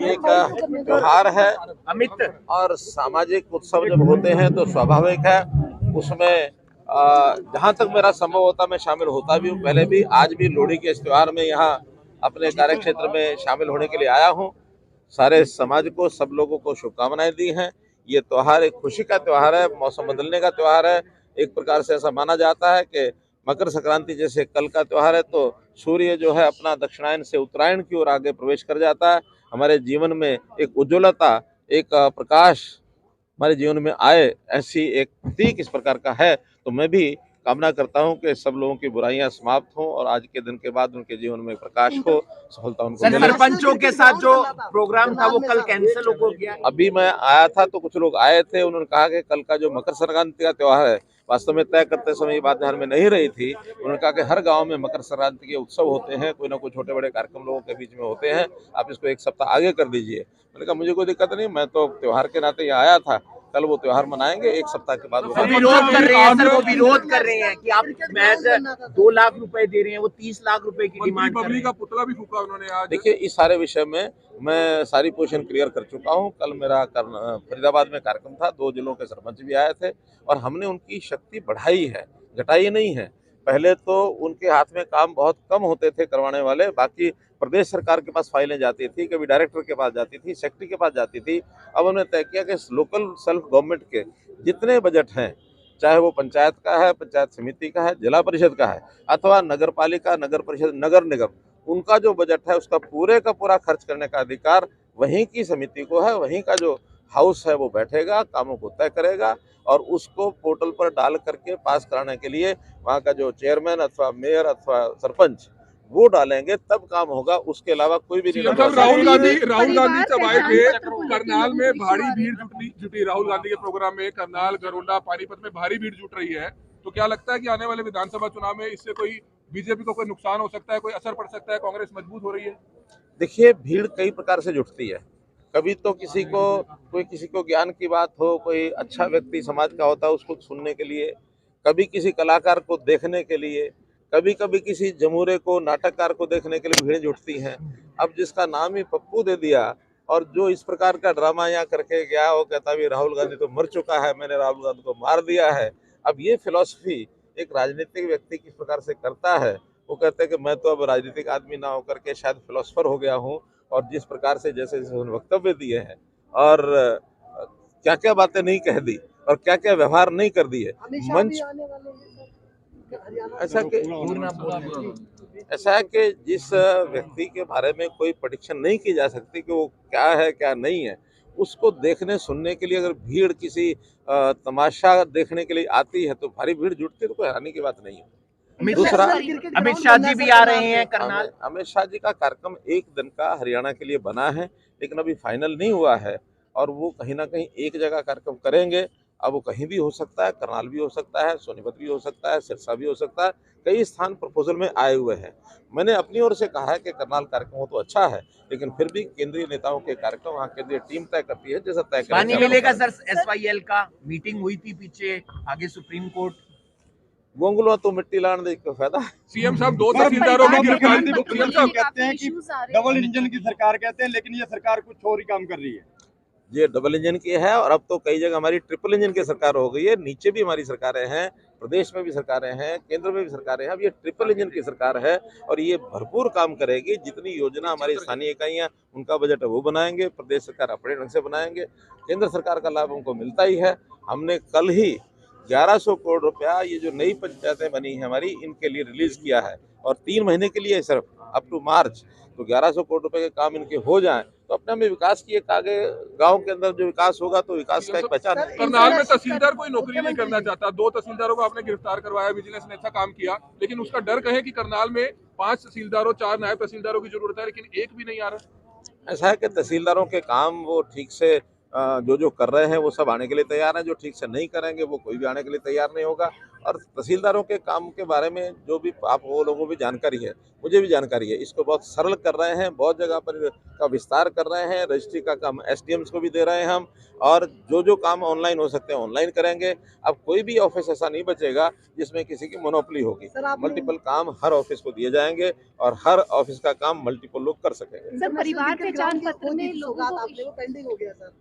एक त्योहार है अमित, और सामाजिक उत्सव जब होते हैं तो स्वाभाविक है उसमें जहाँ तक मेरा संभव होता मैं शामिल होता भी हूँ। पहले भी, आज भी लोहड़ी के इस त्योहार में यहाँ अपने कार्य क्षेत्र में शामिल होने के लिए आया हूँ। सारे समाज को, सब लोगों को शुभकामनाएं दी हैं। ये त्योहार एक खुशी का त्योहार है, मौसम बदलने का त्योहार है। एक प्रकार से ऐसा माना जाता है कि मकर संक्रांति जैसे कल का त्योहार है तो सूर्य जो है अपना दक्षिणायन से उत्तरायण की ओर आगे प्रवेश कर जाता है। हमारे जीवन में एक उज्ज्वलता, एक प्रकाश हमारे जीवन में आए, ऐसी एक प्रतीक इस प्रकार का है। तो मैं भी कामना करता हूं कि सब लोगों की बुराइयां समाप्त हों और आज के दिन के बाद उनके जीवन में प्रकाश हो, सफलता उनको मिले। सरपंचों के साथ जो प्रोग्राम था वो कल कैंसिल हो गया। अभी मैं आया था तो कुछ लोग आए थे, उन्होंने कहा कि कल का जो मकर संक्रांति का त्योहार है, वास्तव में तय करते समय ये बात ध्यान में नहीं रही थी। उन्होंने कहा कि हर गांव में मकर संक्रांति के उत्सव होते हैं, कोई ना कोई छोटे बड़े कार्यक्रम लोगों के बीच में होते हैं, आप इसको एक सप्ताह आगे कर दीजिए। मैंने कहा मुझे कोई दिक्कत नहीं, मैं तो त्योहार के नाते यहाँ आया था, कल वो त्योहार मनाएंगे, एक सप्ताह के बाद वो विरोध कर रहे हैं सर, वो विरोध कर रहे हैं कि आप महज 2 लाख रुपए दे रहे हैं, वो 30 लाख रुपए की डिमांड कर रहे हैं। का पुतला भी फूका उन्होंने आज। देखिए, इस सारे विषय में मैं सारी पोजीशन क्लियर कर चुका हूं। कल मेरा फरीदाबाद में कार्यक्रम था, 2 जिलों के सरपंच भी आए थे और हमने उनकी शक्ति बढ़ाई है, घटाई नहीं है। पहले तो उनके हाथ में काम बहुत कम होते थे करवाने वाले, बाकी प्रदेश सरकार के पास फाइलें जाती थी, कभी डायरेक्टर के पास जाती थी, सेक्रेटरी के पास जाती थी। अब उन्होंने तय किया कि लोकल सेल्फ गवर्नमेंट के जितने बजट हैं, चाहे वो पंचायत का है, पंचायत समिति का है, जिला परिषद का है, अथवा नगर पालिका, नगर परिषद, नगर निगम, उनका जो बजट है उसका पूरे का पूरा खर्च करने का अधिकार वहीं की समिति को है। वहीं का जो हाउस है वो बैठेगा, कामों को तय करेगा और उसको पोर्टल पर डाल करके पास कराने के लिए वहाँ का जो चेयरमैन अथवा मेयर अथवा सरपंच वो डालेंगे, तब काम होगा। उसके अलावा कोई भी नहीं। राहुल गांधी जब आए थे करनाल में भारी भीड़ जुटी राहुल गांधी के प्रोग्राम में, करनाल, गरोंडा, पानीपत में भारी भीड़ जुट रही है। तो क्या लगता है कि आने वाले विधानसभा चुनाव में इससे कोई बीजेपी को कोई नुकसान हो सकता है, कोई असर पड़ सकता है, कांग्रेस मजबूत हो रही है? देखिए, भीड़ कई प्रकार से जुटती है। कभी तो किसी को ज्ञान की बात हो, कोई अच्छा व्यक्ति समाज का होता है उसको सुनने के लिए, कभी किसी कलाकार को देखने के लिए, कभी कभी किसी जमूरे को, नाटककार को देखने के लिए भीड़ जुटती है। अब जिसका नाम ही पप्पू दे दिया और जो इस प्रकार का ड्रामा यहाँ करके गया, वो कहता भी राहुल गांधी तो मर चुका है, मैंने राहुल गांधी को मार दिया है। अब ये फिलॉसफी एक राजनीतिक व्यक्ति किस प्रकार से करता है, वो कहते हैं कि मैं तो अब राजनीतिक आदमी ना होकर के शायद फिलोसफर हो गया हूँ। और जिस प्रकार से जैसे वक्तव्य दिए हैं और क्या क्या बातें नहीं कह दी और क्या क्या व्यवहार नहीं कर दिए, मंच ऐसा है कि जिस व्यक्ति के बारे में कोई प्रेडिक्शन नहीं की जा सकती कि वो क्या है क्या नहीं है, उसको देखने सुनने के लिए अगर भीड़ किसी तमाशा देखने के लिए आती है तो भारी भीड़ जुटती है, तो कोई हैरानी की बात नहीं है। दूसरा, अमित शाह जी भी आ रहे हैं करनाल। अमित शाह जी का कार्यक्रम एक दिन का हरियाणा के लिए बना है, लेकिन अभी फाइनल नहीं हुआ है और वो कहीं ना कहीं एक जगह कार्यक्रम करेंगे। अब वो कहीं भी हो सकता है, करनाल भी हो सकता है, सोनीपत भी हो सकता है, सिरसा भी हो सकता है। कई स्थान प्रपोजल में आए हुए हैं। मैंने अपनी ओर से कहा है कि करनाल कार्यक्रम हो तो अच्छा है, लेकिन फिर भी केंद्रीय नेताओं के कार्यक्रम वहाँ केंद्रीय टीम तय करती है, जैसा तय करें। पानी मिलेगा सर, SYL का मीटिंग हुई थी पीछे, आगे सुप्रीम कोर्ट। गोंगलुआ तो मिट्टी लाने देख के फायदा। सीएम साहब 2 तहसीलदारों की गिरफ्तारी, सीएम साहब कहते हैं कि डबल इंजन की सरकार कहते हैं, लेकिन ये सरकार कुछ और ही काम कर रही है। ये डबल इंजन की है और अब तो कई जगह हमारी ट्रिपल इंजन की सरकार हो गई है। नीचे भी हमारी सरकारें हैं, प्रदेश में भी सरकारें हैं, केंद्र में भी सरकारें हैं। अब ये ट्रिपल इंजन की सरकार है और ये भरपूर काम करेगी। जितनी योजना हमारी स्थानीय इकाइयां उनका बजट है वो बनाएंगे, प्रदेश सरकार अपने ढंग से बनाएंगे, केंद्र सरकार का लाभ उनको मिलता ही है। हमने कल ही 1100 करोड़ रुपया ये जो नई पंचायतें बनी है हमारी, इनके लिए रिलीज किया है और 3 महीने के लिए सिर्फ अप टू मार्च। तो 1100 करोड़ रुपए के काम इनके हो जाएं तो अपने में विकास की एक आगे गांव के अंदर जो विकास होगा तो विकास का एक पहचान है। करनाल में तहसीलदार कोई नौकरी नहीं करना चाहता, 2 तहसीलदारों को आपने गिरफ्तार करवाया, विजिलेंस ने अच्छा काम किया, लेकिन उसका डर कहे कि करनाल में 5 तहसीलदारों, 4 नायब तहसीलदारों की जरूरत है, लेकिन एक भी नहीं आ रहा। ऐसा है कि तहसीलदारों के काम वो ठीक से जो कर रहे हैं वो सब आने के लिए तैयार हैं। जो ठीक से नहीं करेंगे वो कोई भी आने के लिए तैयार नहीं होगा। और तहसीलदारों के काम के बारे में जो भी आप वो लोगों को भी जानकारी है, मुझे भी जानकारी है, इसको बहुत सरल कर रहे हैं, बहुत जगह पर का विस्तार कर रहे हैं। रजिस्ट्री का काम एसडीएम्स को भी दे रहे हैं हम, और जो काम ऑनलाइन हो सकते हैं ऑनलाइन करेंगे। अब कोई भी ऑफिस ऐसा नहीं बचेगा जिसमें किसी की मोनोपोली होगी। मल्टीपल काम हर ऑफिस को दिए जाएंगे और हर ऑफिस का काम मल्टीपल लोग कर सकेंगे। सर, परिवार पहचान पत्र में लोगों को पेंडिंग हो गया सर।